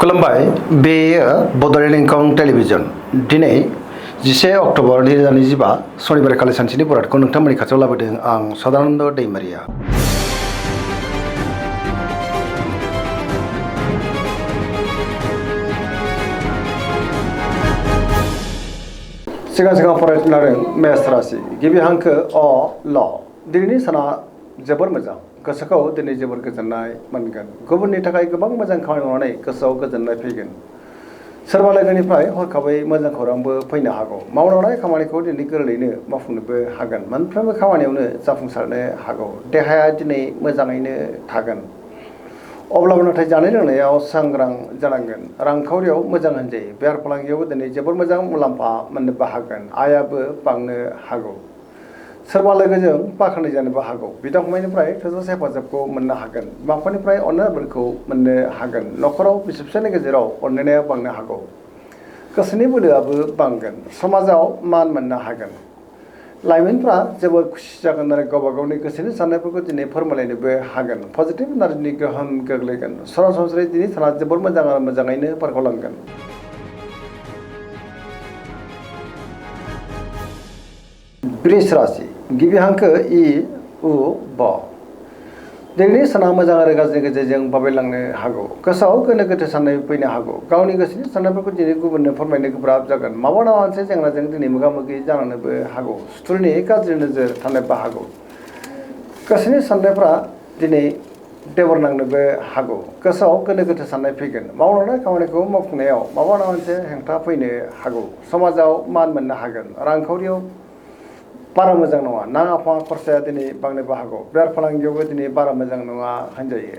खुलुमबाय बेयो बड'लेण्ड इंखं टेलिभिजन दिनै 11 अक्ट'बर 2025 सनिबार खालि सानसेनि बरादखौ नोंथांमोननि खाथियाव लाबोदों आं सदानन्द दैमारिया। सिगां फरायनो लादों मेष राशि गिबि हांखो अ ल दिनैनि साना जोबोर मोजां गोसोखौ दिनै जोबोर गोजोननाय मोनगोन गुबुननि थाखाय गोबां मोजां खामानि मावनानै गोसोआव गोजोननाय फैगोन सोरबा लोगोनिफ्राय हरखाबै मोजां खौरांबो फैनो हागौ मावलांनाय खामानिखौ दिनै गोरलैयैनो मावफुंनोबो हागोन मोनफ्रोमबो खामानियावनो जाफुंसारनो हागौ देहाया दिनै मोजाङैनो थागोन अब्लाबो नाथाय जानाय लोंनायाव सांग्रां जानांगोन रांखावरियाव मोजां होनजायो बेफार फालांगियावबो दिनै जोबोर मोजां मुलाम्फा मोननोबो हागोन आयाबो बांनो हागौ सोरबा लोगोजों बाख्नाय जानोबो हागौ बिदा फंबायनिफ्राय थोजासे हेफाजाबखौ मोननो हागोन बिमा-बिफानिफ्राय अननायफोरखौ मोननो हागोन न'खराव बिसि-फिसायनि गेजेराव अनलायनाया बांनो हागौ गोसोनि बोलोआबो बांगोन समाजाव मान मोननो हागोन लाइमोनफ्रा जोबोर खुसि जागोन आरो गावबा गावनि गोसोनि साननायफोरखौ दिनै फोरमायलायनोबो हागोन पजिटिभ एनार्जिनि गोहोम गोग्लैगोन सरासनस्रायै दिनै साना जोबोर मोजां आरो मोजाङैनो बारग'लांगोन। वृष राशि गिबि हांखो इ उ ब दिनैनि साना मोजां आरो गाज्रिनि गेजेरजों बाबेलांनो हागौ गोसोआव गोनो गोथो साननाय फैनो हागौ गावनि गोसोनि साननायफोरखौ दिनै गुबुननो फोरमायनो गोब्राब जागोन माबा मोनसे जेंनाजों दिनै मोगा-मोगि जानांनोबो हागौ सुथुरनि गाज्रि नोजोर थानोबो हागौ गोसोनि साननायफ्रा दिनै देबर नांनोबो हागौ गोसोआव गोनो गोथो साननाय फैगोन मावलांनाय खामानिखौ मावफुंनायाव माबा मोनसे हेंथा फैनो हागौ समाजाव मान मोननो हागोन रांखावरियाव बारा मोजां नङा नाङा फाङा खरसाया दिनै बांनोबो हागौ बेफार फालांगियावबो दिनै बारा मोजां नङा होनजायो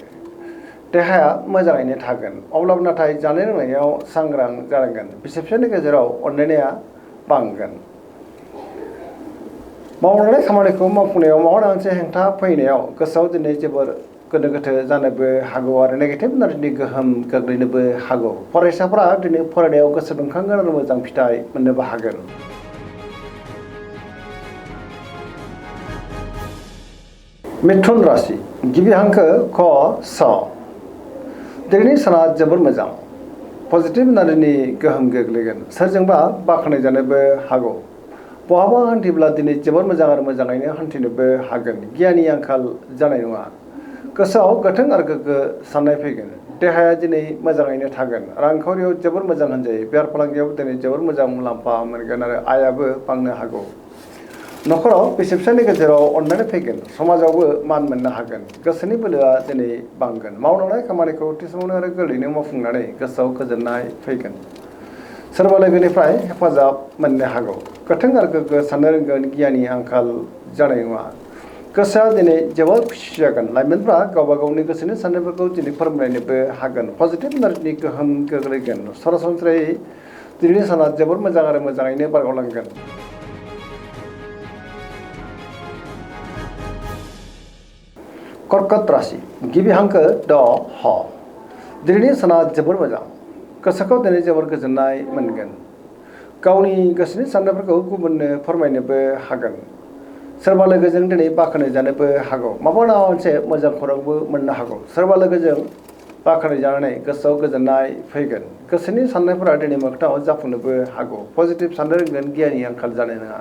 देहाया मोजाङैनो थागोन अब्लाबो नाथाय जानाय लोंनायाव सांग्रां जानांगोन बिसि-फिसायनि गेजेराव अनलायनाया बांगोन मावलांनाय खामानिखौ मावफुंनायाव माबा मोनसे हेंथा फैनायाव गोसोआव दिनै जोबोर गोनो गोथो जानोबो हागौ आरो नेगेटिभ एनार्जिनि गोहोम गोग्लैनोबो हागौ फरायसाफोरा दिनै फरायनायाव गोसो दुंखांगोन आरो मोजां फिथाइ मोननोबो हागोन। मिथुन राशि गिबि हांखो क स दिनैनि साना जोबोर मोजां पजिटिभ एनार्जिनि गोहोम गोग्लैगोन सोरजोंबा बाख्नाय जानोबो हागौ बहाबा हान्थिब्ला दिनै जोबोर मोजां आरो मोजाङैनो हान्थिनोबो हागोन गियाननि आंखाल जानाय नङा गोसोआव गोथों आरो गोग्गो साननाय फैगोन देहाया दिनै मोजाङैनो थागोन रांखावरियाव जोबोर मोजां होनजायो बेफार फालांगियावबो दिनै जोबोर मोजां मुलाम्फा मोनगोन आरो आयाबो बांनो हागौ न'खराव बिसि-फिसायनि गेजेराव अनलायनाय फैगोन समाजावबो मान मोननो हागोन गोसोनि बोलोआ दिनै बांगोन मावलांनाय खामानिखौ थि समावनो आरो गोरलैयैनो मावफुंनानै गोसोआव गोजोननाय फैगोन सोरबा लोगोनिफ्राय हेफाजाब मोननो हागौ गोथों आरो गोग्गो साननो रोंगोन गियाननि आंखाल जानाय नङा गोसोआ दिनै जोबोर खुसि जागोन लाइमोनफ्रा गावबा गावनि गोसोनि साननायफोरखौ दिनै फोरमायनोबो हागोन पजिटिभ एनार्जिनि गोहोम गोग्लैगोन सरासनस्रायै दिनैनि साना जोबोर मोजां आरो मोजाङैनो बारग'लांगोन। कर्कट राशि गिबि हांखो ड ह दिनैनि साना जोबोर मोजां गोसोखौ दिनै जोबोर गोजोननाय मोनगोन गावनि गोसोनि साननायफोरखौ गुबुननो फोरमायनोबो हागोन सोरबा लोगोजों दिनै बाख्नाय जानोबो हागौ माबा मोनसे मोजां खौरांबो मोननो हागौ सोरबा लोगोजों बाख्नाय जानानै गोसोआव गोजोननाय फैगोन गोसोनि साननायफोरा दिनै मोगथाङाव जाफुंनोबो हागौ पजिटिभ साननो रोंगोन गियाननि आंखाल जानाय नङा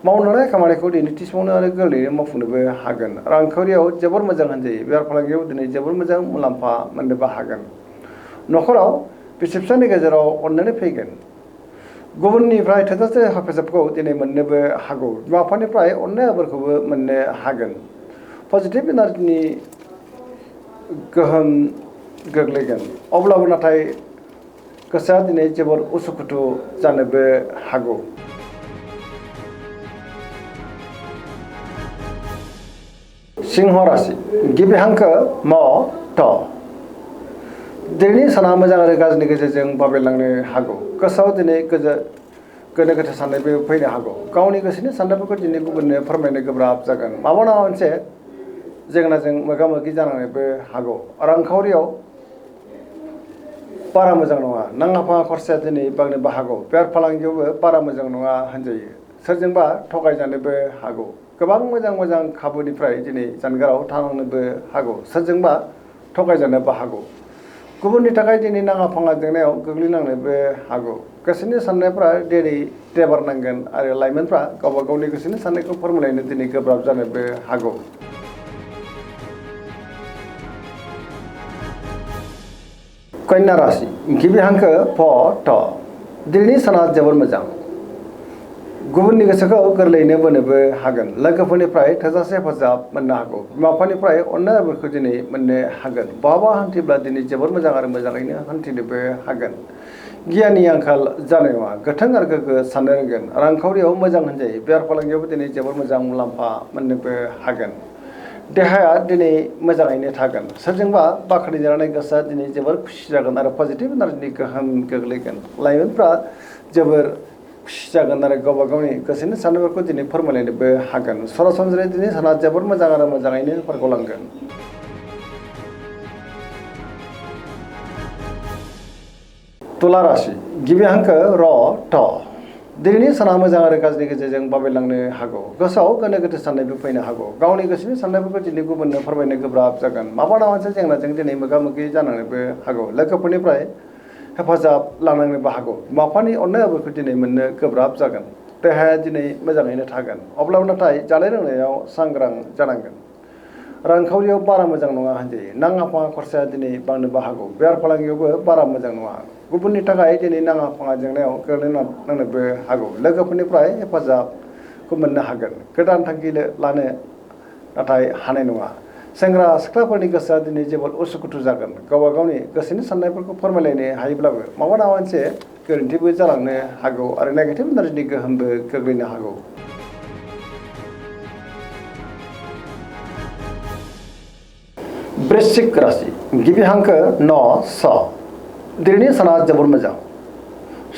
मावलांनाय खामानिखौ दिनै थि समावनो आरो गोरलैयैनो मावफुंनोबो हागोन रांखावरियाव जोबोर मोजां होनजायो बेफार फालांगियाव दिनै जोबोर मोजां मुलाम्फा मोननोबो हागोन न'खराव बिसि-फिसायनि गेजेराव अनलायनाय फैगोन गुबुननिफ्राय थोजासे हेफाजाबखौ दिनै मोननोबो हागौ बिमा-बिफानिफ्राय अननायफोरखौबो मोननो हागोन पजिटिभ एनार्जिनि गोहोम गोग्लैगोन अब्लाबो नाथाय गोसोआ दिनै जोबोर उसुखुथु जानोबो हागौ। सिंह राशि गिबि हांखो म थ दिनैनि साना मोजां आरो गाज्रिनि गेजेरजों बाबेलांनो हागौ गोसोआव दिनै गोनो गोथो साननायबो फैनो हागौ गावनि गोसोनि साननायफोरखौ दिनै गुबुननो फोरमायनो गोब्राब जागोन माबा मोनसे जेंनाजों मोगा-मोगि जानांनोबो हागौ रांखावरियाव बारा मोजां नङा नाङा फाङा खरसाया दिनै बांनोबो हागौ बेफार फालांगियावबो बारा मोजां नङा होनजायो सोरजोंबा थगायजानोबो हागौ गोबां मोजां खाबुनिफ्राय दिनै जानगाराव थानांनोबो हागौ सोरजोंबा थगायजानोबो हागौ गुबुननि थाखाय दिनै नाङा फाङा जेंनायाव गोग्लैनांनोबो हागौ गोसोनि साननायफ्रा दिनै ड्राइभार नांगोन आरो लाइमोनफ्रा गावबा गावनि गोसोनि साननायखौ फोरमायलायनो दिनै गोब्राब जानोबो हागौ कन्या राशि गिबि हांखो फ थ दिनैनि साना जोबोर मोजां गुबुननि गोसोखौ गोरलैयैनो बोनोबो हागोन लोगोफोरनिफ्राय थोजासे हेफाजाब मोननो हागौ बिमा बिफानिफ्राय अननाय आबोरखौ दिनै मोननो हागोन बहाबा हान्थिब्ला दिनै जोबोर मोजां आरो मोजाङैनो हान्थिनोबो हागोन गियाननि आंखाल जानाय नङा गोथों आरो गोग्गो साननो रोंगोन रांखावरियाव मोजां होनजायो बेफार फालांगियावबो दिनै जोबोर मोजां मुलाम्फा मोननोबो हागोन देहाया दिनै मोजाङैनो थागोन सोरजोंबा बाख्नायजानाय गोसोआ दिनै जोबोर खुसि जागोन आरो पजिटिभ एनार्जिनि गोहोम गोग्लैगोन लाइमोनफ्रा जोबोर खुसि जागोन आरो गावबा गावनि गोसोनि साननायफोरखौ दिनै फोरमायलायनोबो हागोन सरासनस्रायै दिनै साना जोबोर मोजां आरो मोजाङैनो बारग'लांगोन तुला राशि गिबि हांखो र थ दिनैनि साना मोजां आरो गाज्रि गेजेरजों बाबेलांनो हागौ गोसोआव गोनो गोथो साननायबो फैनो हागौ गावनि गोसोनि साननायफोरखौ दिनै गुबुननो फोरमायनो गोब्राब जागोन माबा मोनसे जेंनाजों दिनै मोगा मोगि जानांनोबो हागौ लोगोफोरनिफ्राय हेफाजाब लानांनोबो हागौ बिमा बिफानि अननाय आबोरखौ दिनै मोननो गोब्राब जागोन देहाया दिनै मोजाङैनो थागोन अब्लाबो नाथाय जानाय लोंनायाव सांग्रां जानांगोन रांखावरियाव बारा मोजां नङा होनजायो नाङा फाङा खरसाया दिनै बांनोबो हागौ बेफार फालांगियावबो बारा मोजां नङा गुबुननि थाखाय दिनै नाङा फाङा जेंनायाव गोग्लैनांनोबो हागौ लोगोफोरनिफ्राय हेफाजाबखौ मोननो हागोन गोदान थांखि लानो नाथाय हानाय नङा सेंग्रा सिख्लाफोरनि गोसोआ दिनै जोबोद उसुखुथु जागोन गावबा गावनि गोसोनि साननायफोरखौ फोरमायलायनो हायोब्लाबो माबा मोनसे गोरोन्थिबो जालांनो हागौ आरो नेगेटिभ एनार्जिनि गोहोमबो गोग्लैनो हागौ वृश्चिक राशि गिबि हांखो न स दिनैनि साना जोबोर मोजां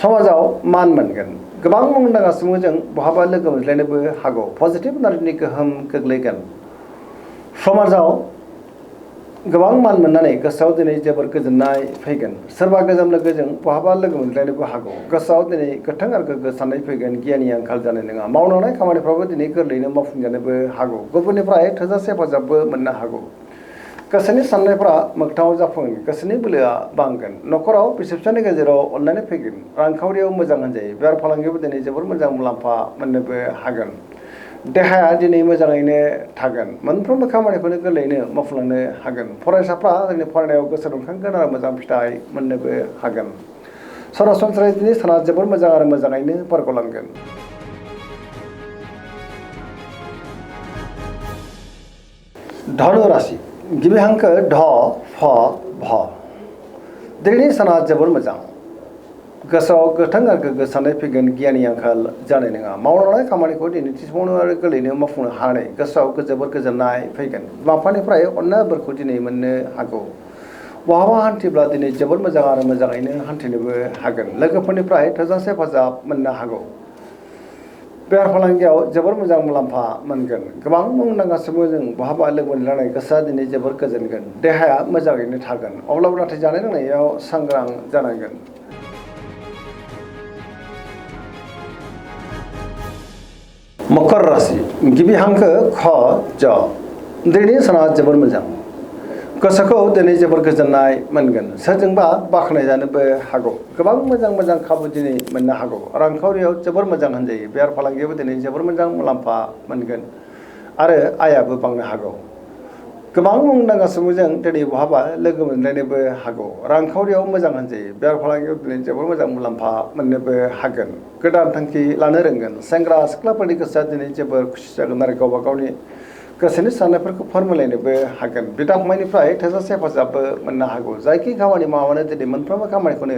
समाजाव मान मोनगोन गोबां मुंदांखा सुबुंजों बहाबा लोगो मोनज्लायनोबो हागौ पजिटिभ एनार्जिनि गोहोम गोग्लैगोन समाजाव गोबां मान मोननानै गोसोआव दिनै जोबोर गोजोननाय फैगोन सोरबा गोजाम लोगोजों बहाबा लोगो मोनज्लायनोबो हागौ गोसोआव दिनै गोथों आरो गोग्गो साननाय फैगोन गियाननि आंखाल जानाय नङा मावनांनाय खामानिफ्राबो दिनै गोरलैयैनो मावफुंजानोबो हागौ गुबुननिफ्राय थोजासे हेफाजाबबो मोननो हागौ गोसोनि साननायफ्रा मोगथाङाव जाफुंगोन गोसोनि बोलोआ बांगोन न'खराव बिसि फिसायनि गेजेराव अनलायनाय फैगोन रांखावरियाव मोजां होनजायो बेफार फालांगियावबो दिनै जोबोर मोजां मुलाम्फा मोननोबो हागोन देहाया दिनै मोजाङैनो थागोन मोनफ्रोमबो खामानिखौनो गोरलैयैनो मावफुंलांनो हागोन फरायसाफ्रा जोंनि फरायनायाव गोसो दुंखांगोन आरो मोजां फिथाइ मोननोबो हागोन सरासनस्रायै दिनै साना जोबोर मोजां आरो मोजाङैनो बारग'लांगोन धनु राशि गिबि हांखो ढ फ भ दिनैनि साना जोबोर मोजां गोसोआव गोथां आरो गोग्गो साननाय फैगोन गियाननि आंखाल जानाय नङा मावलांनाय खामानिखौ दिनै थिसमावनो आरो गोरलैनो मावफुंनो हानाय गोसोआव जोबोर गोजोननाय फैगोन बिमा बिफानिफ्राय अननाय बोरखौ दिनै मोननो हागौ बहाबा हान्थिब्ला दिनै जोबोर मोजां आरो मोजाङैनो हान्थिनोबो हागोन लोगोफोरनिफ्राय थोजासे हेफाजाब मोननो हागौ बेफार फालांगियाव जोबोर मोजां मुलाम्फा मोनगोन गोबां मुंदांखा सुबुंजों बहाबा लोगो मोनलायनाय गोसोआ दिनै जोबोर गोजोनगोन देहाया मोजाङैनो थागोन अब्लाबो नाथाय जानाय लोंनायाव सांग्रां जानांगोन मकर राशि गिबि हांखो ख ज दिनैनि साना जोबोर मोजां गोसोखौ दिनै जोबोर गोजोननाय मोनगोन सोरजोंबा बाख्नायजानोबो हागौ गोबां मोजां खाबु दिनै मोननो हागौ रांखावरियाव जोबोर मोजां होनजायो बेफार फालांगियावबो दिनै जोबोर मोजां मुलाम्फा मोनगोन आरो आयाबो बांनो हागौ गोबां मुंदांखा सुबुंजों दिनै बहाबा लोगो मोनलायनोबो हागौ रांखावरियाव मोजां होनजायो बेफार फालांगियाव दिनै जोबोर मोजां मुलाम्फा मोननोबो हागोन गोदान थांखि लानो रोंगोन सेंग्रा सिख्लाफोरनि गोसोआ दिनै जोबोर खुसि जागोन आरो गावबा गावनि गोसोनि साननायफोरखौ फोरमायलायनोबो हागोन बिदा फंबायनिफ्राय थोजासे हेफाजाबबो मोननो हागौ जायखि खामानि मावानो दिनै मोनफ्रोमबो खामानिखौनो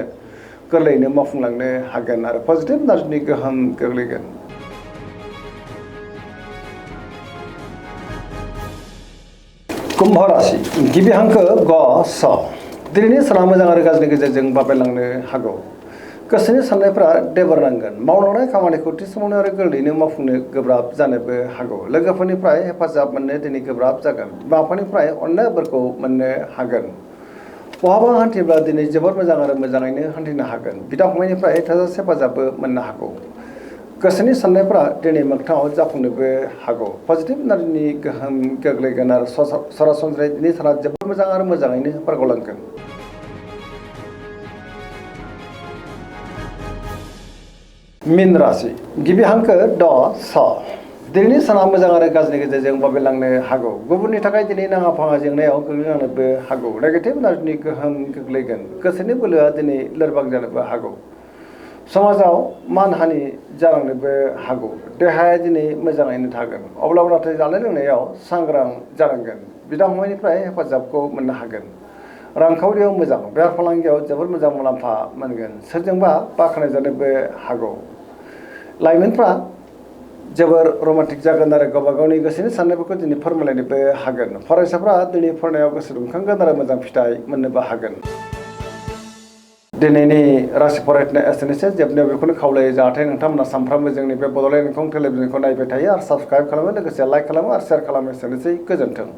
गोरलैयैनो मावफुंलांनो हागोन आरो पजिटिभ एनार्जिनि गोहोम गोग्लैगोन कुम्भ राशि गिबि हांखो ग स दिनैनि साना मोजां आरो गाज्रिनि गेजेरजों बाबेलांनो हागौ गोसोनि साननायफ्रा देबार नांगोन मावलांनाय खामानिखौ थि समावनो आरो गोरलैयैनो मावफुंनो गोब्राब जानोबो हागौ लोगोफोरनिफ्राय हेफाजाब मोननो दिनै गोब्राब जागोन बिमा बिफानिफ्राय अननाय बोरखौ मोननो हागोन बहाबा हान्थिब्ला दिनै जोबोर मोजां आरो मोजाङैनो हान्थिनो हागोन बिदा फंबायनिफ्राय थोजासे हेफाजाबबो मोननो हागौ गोसोनि साननायफ्रा दिनै मोगथाङाव जाफुंनोबो हागौ पजिटिभ एनार्जिनि गोहोम गोग्लैगोन आरो सरासनस्रायै दिनै साना जोबोर मोजां आरो मोजाङैनो बारग'लांगोन मीन राशि गिबि हांखो ड स दिनैनि साना मोजां आरो गाज्रिनि गेजेरजों बाबेलांनो हागौ गुबुननि थाखाय दिनै नाङा फाङा जेंनायाव गोग्लैनांनोबो हागौ नेगेटिभ एनार्जिनि गोहोम गोग्लैगोन गोसोनि बोलोआ दिनै लोरबां जानोबो हागौ समाजाव मानहानि जालांनोबो हागौ देहाया दिनै मोजाङैनो थागोन अब्लाबो नाथाय जानाय लोंनायाव सांग्रां जानांगोन बिदा फंबायनिफ्राय हेफाजाबखौ मोननो हागोन रांखावरियाव मोजां बेफार फालांगियाव जोबोद मोजां मुलाम्फा मोनगोन सोरजोंबा बाख्नाय जानोबो हागौ लाइमोनफ्रा जोबोर रमान्टिक जागोन आरो गावबा गावनि गोसोनि साननायफोरखौ दिनै फोरमायलायनोबो हागोन फरायसाफ्रा दिनै फरायनायाव गोसो दुंखांगोन आरो मोजां फिथाइ मोननोबो हागोन दिनैनि राशि फरायनाय एसेनोसै जोबनायाव बेखौनो खावलायो जाहाथे नोंथांमोना सानफ्रामबो जोंनि बे बड'लेण्ड इंखं टेलिभिजनखौ नायबाय थायो आरो साबस्क्राइब खालामो लोगोसे लाइक खालामो आरो शेयार खालामो एसेनोसै गोजोन्थों।